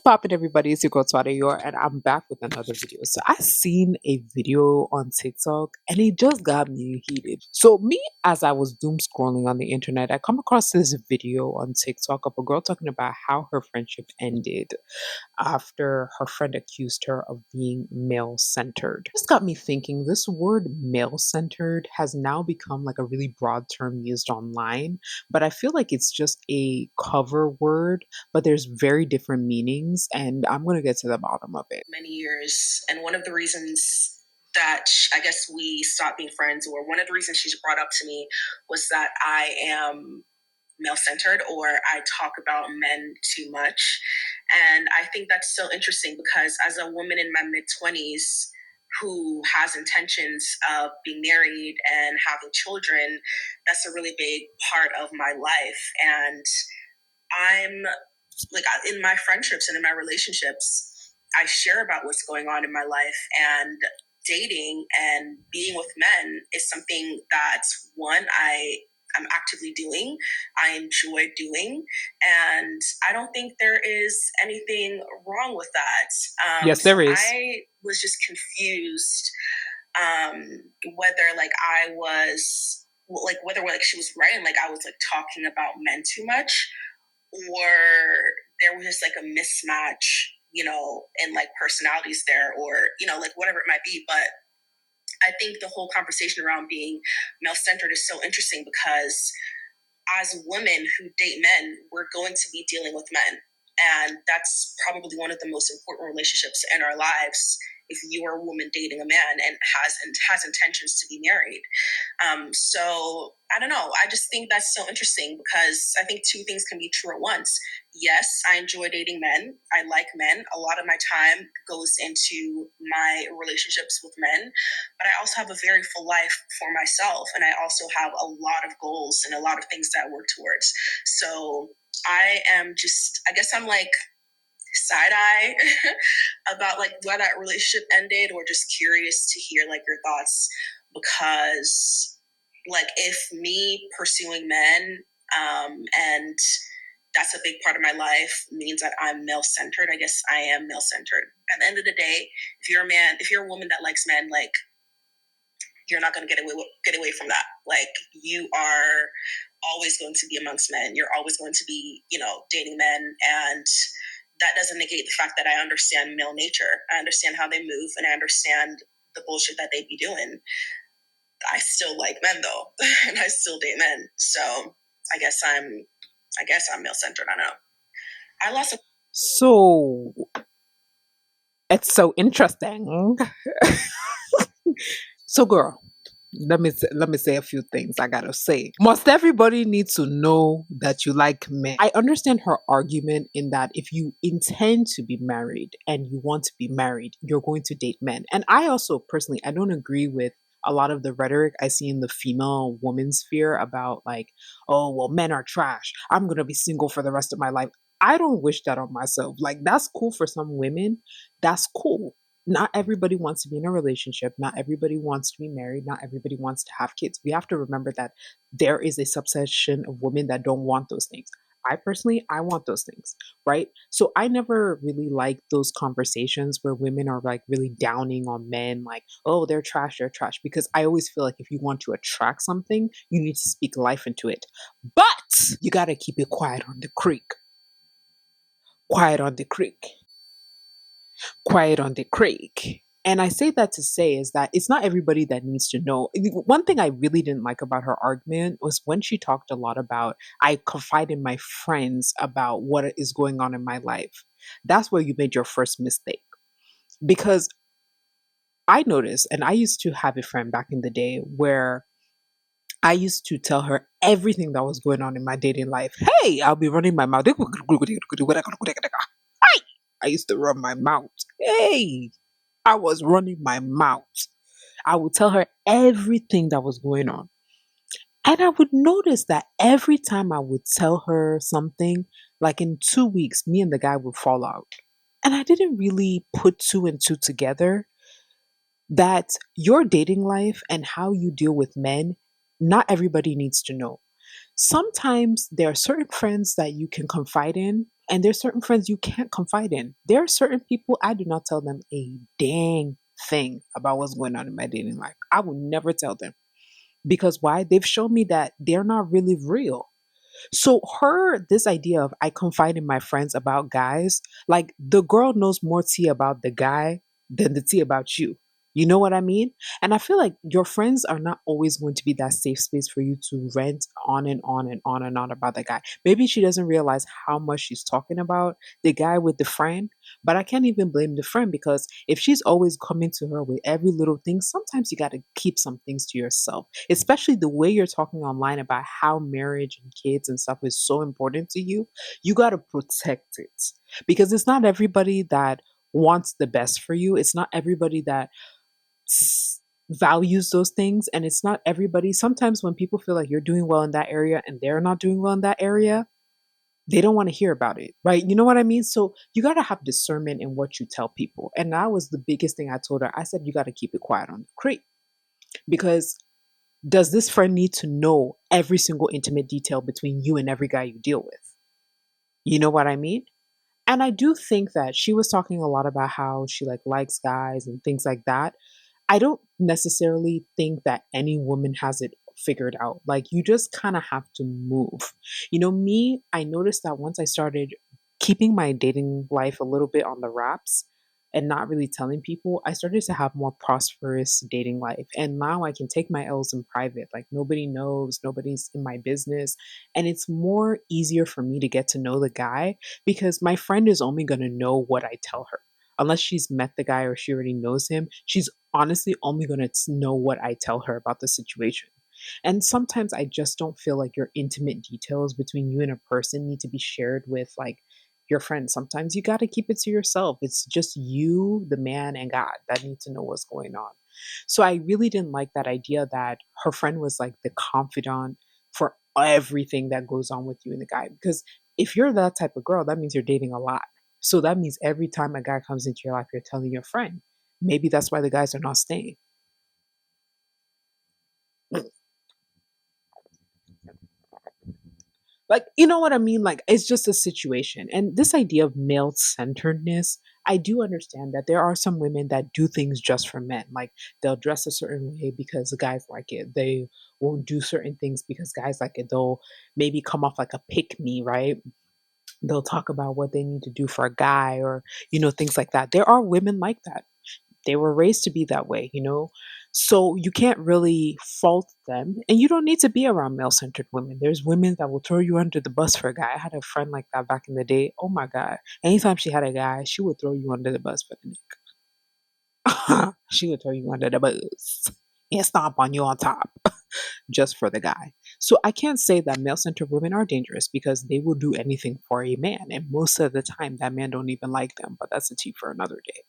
What's poppin', everybody? It's your girl TUADIOR, and I'm back with another video. So I seen a video on TikTok and it just got me heated. So me, as I was doom scrolling on the internet, I come across this video on TikTok of a girl talking about how her friendship ended after her friend accused her of being male centered. This got me thinking, this word male centered has now become like a really broad term used online, but I feel like it's just a cover word, but there's very different meanings, and I'm going to get to the bottom of it. Many years, and one of the reasons that I guess we stopped being friends, or one of the reasons she's brought up to me, was that I am male centered, or I talk about men too much. And I think that's so interesting because as a woman in my mid 20s who has intentions of being married and having children, that's a really big part of my life. And I'm like, in my friendships and in my relationships, I share about what's going on in my life, and dating and being with men is something that I'm actively doing. I enjoy doing, and I don't think there is anything wrong with that. Yes, there is. I was just confused whether like I was like whether like she was right and like I was like talking about men too much, or there was just like a mismatch, in like personalities there, or, like whatever it might be. But I think the whole conversation around being male centered is so interesting because as women who date men, we're going to be dealing with men. And that's probably one of the most important relationships in our lives if you are a woman dating a man and has intentions to be married. So I don't know. I just think that's so interesting because I think two things can be true at once. Yes, I enjoy dating men. I like men. A lot of my time goes into my relationships with men, but I also have a very full life for myself. And I also have a lot of goals and a lot of things that I work towards. So I guess I'm like side eye about like why that relationship ended, or just curious to hear like your thoughts, because like if me pursuing men and that's a big part of my life means that I'm male centered, I guess I am male centered. At the end of the day, if you're a woman that likes men, like you're not going to get away from that. Like you are always going to be amongst men. You're always going to be, dating men. And that doesn't negate the fact that I understand male nature. I understand how they move, and I understand the bullshit that they be doing. I still like men though, and I still date men. So I guess I'm male centered. I don't know. I lost a So it's so interesting. So, girl, let me say a few things I gotta say. Must everybody need to know that you like men? I understand her argument in that if you intend to be married and you want to be married, you're going to date men. And I also personally, I don't agree with a lot of the rhetoric I see in the female woman sphere about like, oh well, men are trash, I'm gonna be single for the rest of my life. I don't wish that on myself. Like, that's cool for some women. That's cool. Not everybody wants to be in a relationship. Not everybody wants to be married. Not everybody wants to have kids. We have to remember that there is a subsection of women that don't want those things. I personally, I want those things, right? So I never really like those conversations where women are like really downing on men, like, oh, they're trash, because I always feel like if you want to attract something, you need to speak life into it. But you got to keep it quiet on the creek. Quiet on the creek. Quiet on the creek. And I say that to say is that it's not everybody that needs to know. One thing I really didn't like about her argument was when she talked a lot about, I confide in my friends about what is going on in my life. That's where you made your first mistake. Because I noticed, and I used to have a friend back in the day where I used to tell her everything that was going on in my dating life. Hey, I'll be running my mouth. I used to run my mouth. Hey, I was running my mouth. I would tell her everything that was going on. And I would notice that every time I would tell her something, like in 2 weeks, me and the guy would fall out. And I didn't really put two and two together that your dating life and how you deal with men, not everybody needs to know. Sometimes there are certain friends that you can confide in, And there's certain friends you can't confide in. There are certain people I do not tell them a dang thing about what's going on in my dating life. I will never tell them. Because why? They've shown me that they're not really real. So this idea of I confide in my friends about guys, like the girl knows more tea about the guy than the tea about you. You know what I mean? And I feel like your friends are not always going to be that safe space for you to rant on and on and on and on about the guy. Maybe she doesn't realize how much she's talking about the guy with the friend, but I can't even blame the friend because if she's always coming to her with every little thing, sometimes you got to keep some things to yourself, especially the way you're talking online about how marriage and kids and stuff is so important to you. You got to protect it because it's not everybody that wants the best for you. It's not everybody that values those things. And it's not everybody. Sometimes when people feel like you're doing well in that area and they're not doing well in that area, they don't want to hear about it, right? You know what I mean? So you got to have discernment in what you tell people. And that was the biggest thing I told her. I said, you got to keep it quiet on the crate because does this friend need to know every single intimate detail between you and every guy you deal with? You know what I mean? And I do think that she was talking a lot about how she like likes guys and things like that. I don't necessarily think that any woman has it figured out. Like you just kind of have to move. Me, I noticed that once I started keeping my dating life a little bit on the wraps and not really telling people, I started to have more prosperous dating life. And now I can take my L's in private. Like nobody knows, nobody's in my business. And it's more easier for me to get to know the guy because my friend is only going to know what I tell her unless she's met the guy or she already knows him, she's honestly only going to know what I tell her about the situation. And sometimes I just don't feel like your intimate details between you and a person need to be shared with like your friends. Sometimes you got to keep it to yourself. It's just you, the man, and God that need to know what's going on. So I really didn't like that idea that her friend was like the confidant for everything that goes on with you and the guy. Because if you're that type of girl, that means you're dating a lot. So that means every time a guy comes into your life, you're telling your friend. Maybe that's why the guys are not staying. Like, you know what I mean? Like, it's just a situation. And this idea of male centeredness, I do understand that there are some women that do things just for men. Like, they'll dress a certain way because the guys like it. They won't do certain things because guys like it. They'll maybe come off like a pick me, right? They'll talk about what they need to do for a guy or, things like that. There are women like that. They were raised to be that way. So you can't really fault them. And you don't need to be around male centered women. There's women that will throw you under the bus for a guy. I had a friend like that back in the day. Oh my God. Anytime she had a guy, she would throw you under the bus for the neck. She would throw you under the bus and stomp on you on top just for the guy. So I can't say that male centered women are dangerous because they will do anything for a man. And most of the time, that man don't even like them. But that's a tea for another day.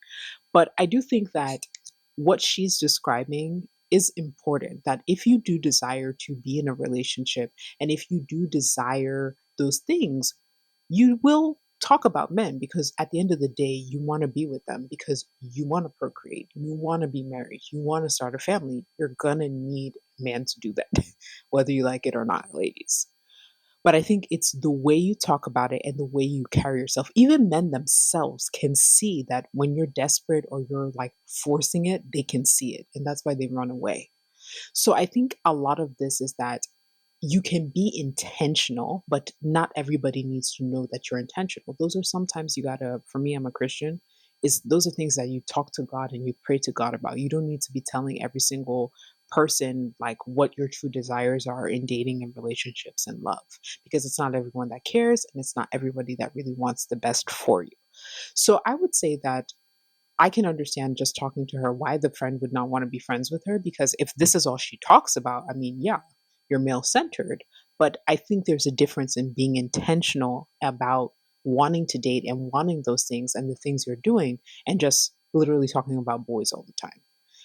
But I do think that what she's describing is important. That if you do desire to be in a relationship and if you do desire those things, you will talk about men because at the end of the day, you want to be with them because you want to procreate, you want to be married, you want to start a family. You're going to need a man to do that, whether you like it or not, ladies. But I think it's the way you talk about it and the way you carry yourself. Even men themselves can see that when you're desperate or you're like forcing it, they can see it. And that's why they run away. So I think a lot of this is that you can be intentional, but not everybody needs to know that you're intentional. Those are sometimes you gotta, for me, I'm a Christian, is those are things that you talk to God and you pray to God about. You don't need to be telling every single person like what your true desires are in dating and relationships and love because it's not everyone that cares and it's not everybody that really wants the best for you. So I would say that I can understand just talking to her why the friend would not want to be friends with her because if this is all she talks about, I mean, yeah, you're male centered. But I think there's a difference in being intentional about wanting to date and wanting those things and the things you're doing and just literally talking about boys all the time.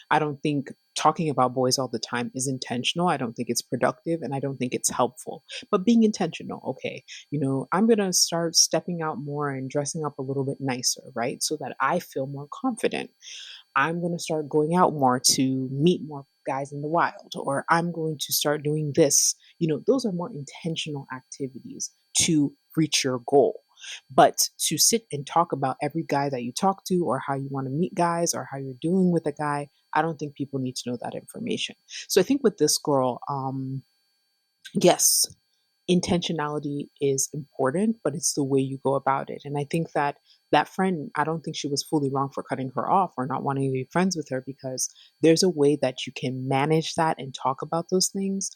I don't think talking about boys all the time is intentional. I don't think it's productive and I don't think it's helpful. But being intentional, okay, I'm going to start stepping out more and dressing up a little bit nicer, right? So that I feel more confident. I'm going to start going out more to meet more guys in the wild, or I'm going to start doing this. Those are more intentional activities to reach your goal. But to sit and talk about every guy that you talk to, or how you want to meet guys, or how you're doing with a guy, I don't think people need to know that information. So I think with this girl, yes, intentionality is important, but it's the way you go about it. And I think that that friend, I don't think she was fully wrong for cutting her off or not wanting to be friends with her, because there's a way that you can manage that and talk about those things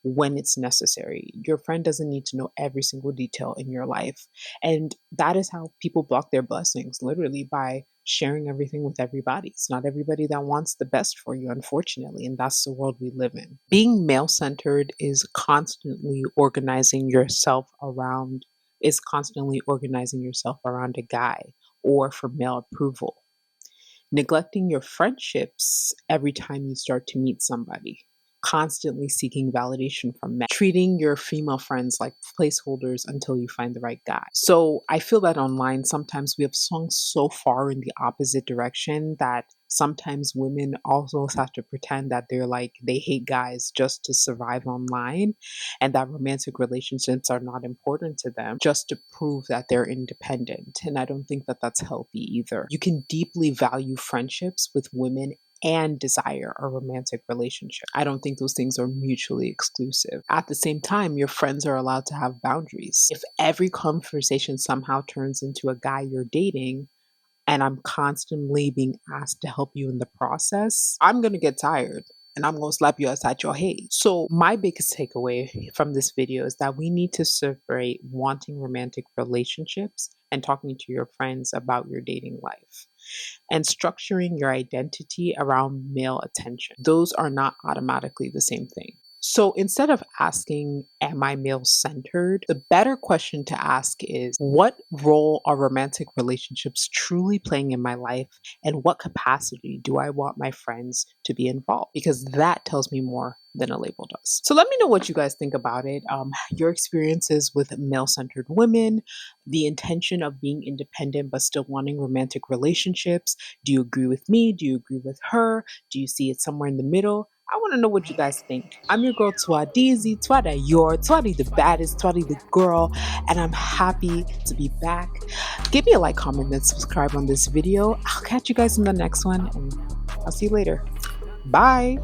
when it's necessary. Your friend doesn't need to know every single detail in your life. And that is how people block their blessings, literally by sharing everything with everybody. It's not everybody that wants the best for you, unfortunately. And that's the world we live in. Being male centered is constantly organizing yourself around a guy or for male approval. Neglecting your friendships every time you start to meet somebody, constantly seeking validation from men, treating your female friends like placeholders until you find the right guy. So I feel that online sometimes we have swung so far in the opposite direction that sometimes women also have to pretend that they hate guys just to survive online, and that romantic relationships are not important to them just to prove that they're independent. And I don't think that that's healthy either. You can deeply value friendships with women and desire a romantic relationship. I don't think those things are mutually exclusive. At the same time, your friends are allowed to have boundaries. If every conversation somehow turns into a guy you're dating, and I'm constantly being asked to help you in the process, I'm gonna get tired and I'm gonna slap you outside your head. So, my biggest takeaway from this video is that we need to separate wanting romantic relationships and talking to your friends about your dating life, and structuring your identity around male attention. Those are not automatically the same thing. So instead of asking, am I male centered? The better question to ask is, what role are romantic relationships truly playing in my life? And what capacity do I want my friends to be involved? Because that tells me more than a label does. So let me know what you guys think about it. Your experiences with male centered women, the intention of being independent but still wanting romantic relationships. Do you agree with me? Do you agree with her? Do you see it somewhere in the middle? I want to know what you guys think. I'm your girl TUADIZ, TUADIOR, TUADI the baddest, TUADI the girl, and I'm happy to be back. Give me a like, comment, and subscribe on this video. I'll catch you guys in the next one, and I'll see you later. Bye.